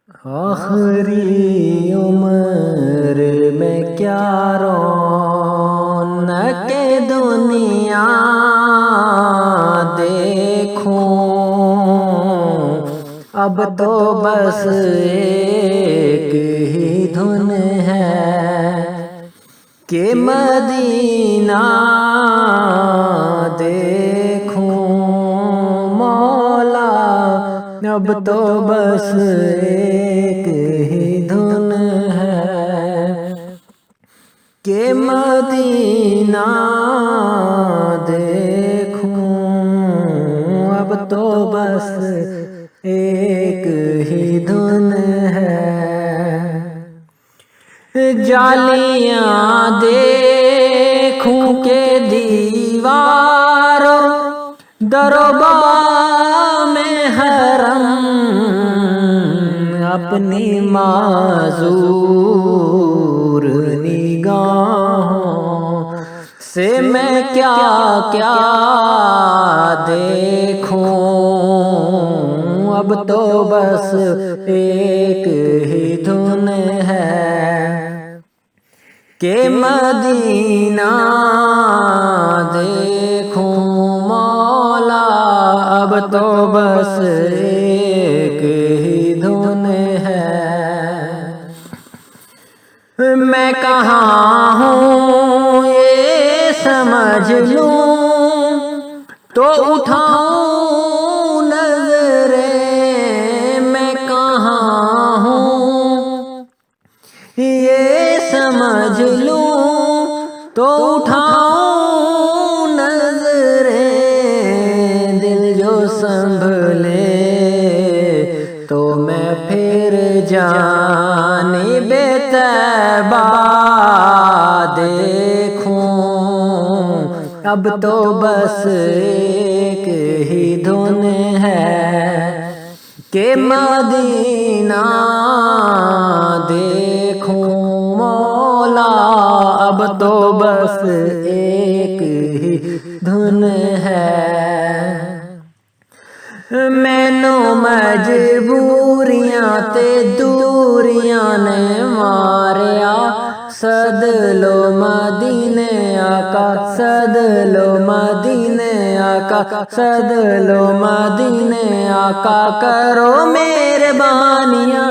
آخری عمر میں کیا رونق دنیا دیکھوں، اب تو بس ایک ہی دھن ہے کہ مدینہ دیکھوں مولا، اب تو بس ایک ہی دھن ہے کہ مدینہ دیکھوں، اب تو بس ایک ہی دھن ہے۔ جالیاں دیکھوں کہ دیواروں دربا میں حرم، اپنی معذور نگاہوں سے میں کیا کیا دیکھوں، اب تو بس ایک ہی دھن ہے کہ مدینہ دیکھوں مولا، اب تو بس ایک ہی دھن ہے۔ میں کہاں ہوں یہ سمجھ لوں تو اٹھاؤں نظریں، میں کہاں ہوں یہ سمجھ لوں تو اٹھاؤں نظریں، دل جو سنبھلے تو میں پھر جانب طیبہ دیکھوں، اب تو بس ایک ہی دھن ہے کہ مدینہ دیکھوں مولا، اب تو بس ایک ہی دھن ہے۔ مینوں مجبوریاں تے دوریاں نے ماریا، سد لو مدینے آقا، سد لو مدینے آقا، سد لو مدینے آقا، کرو مہربانیاں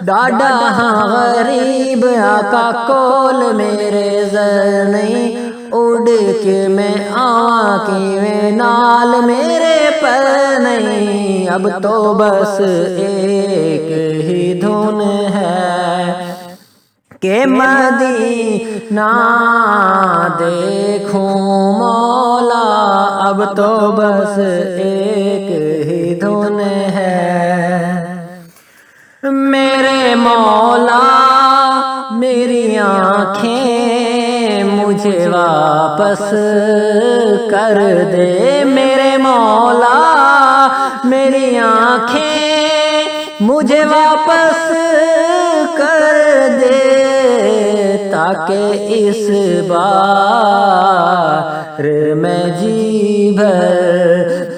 ڈاڈا ہاں غریب آقا، کول میرے زر نہیں اڑ کے میں آواں کیویں نال میرے پر نہیں، اب تو بس ایک ہی دھن ہے کہ مدینہ دیکھوں مولا، اب تو بس ایک ہی دھن ہے۔ میرے مولا میری آنکھیں مجھے واپس کر دے، میرے مولا میری آنکھیں مجھے واپس کر دے، تاکہ اس بار میں جی بھر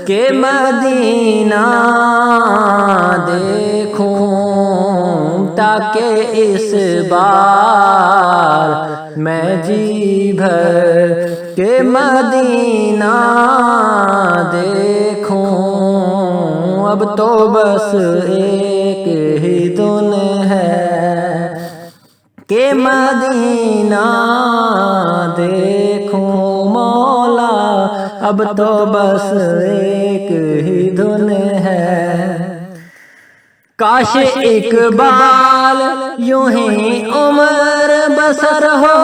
کے مدینہ دیکھوں، تاکہ اس بار میں جی بھر کے مدینہ دیکھوں، اب تو بس ایک ہی دھن ہے کہ مدینہ دیکھوں مولا، اب تو بس ایک ہی دھن ہے۔ کاش اقبال یوں ہی عمر بسر ہو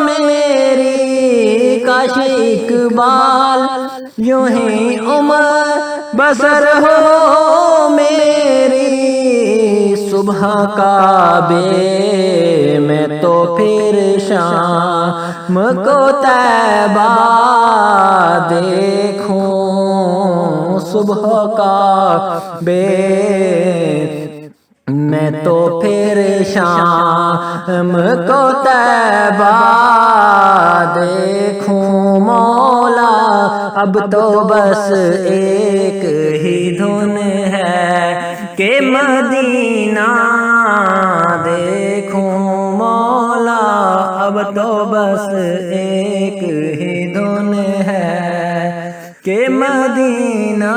میری، کاش اقبال یوں ہی عمر بسر ہو میری، صبح کعبے میں تو پھر شام کو طیبہ دیکھوں، صبح کعبے میں میں تو پھر شام کو طیبہ دیکھوں مولا، اب تو بس ایک ہی دھن ہے کہ مدینہ دیکھوں مولا، اب تو بس ایک ہی دھن ہے کہ مدینہ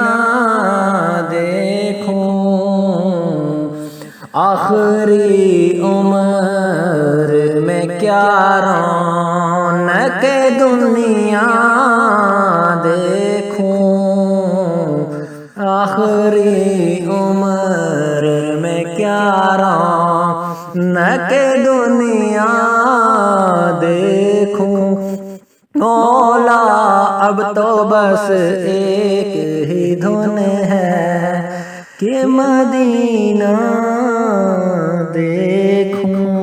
دیکھوں۔ آخری عمر میں کیا رونق دنیا دیکھوں، آخری عمر میں کیا رونق دنیا دیکھوں، مولا اب تو بس ایک ہی دھن ہے کہ مدینہ دیکھوں۔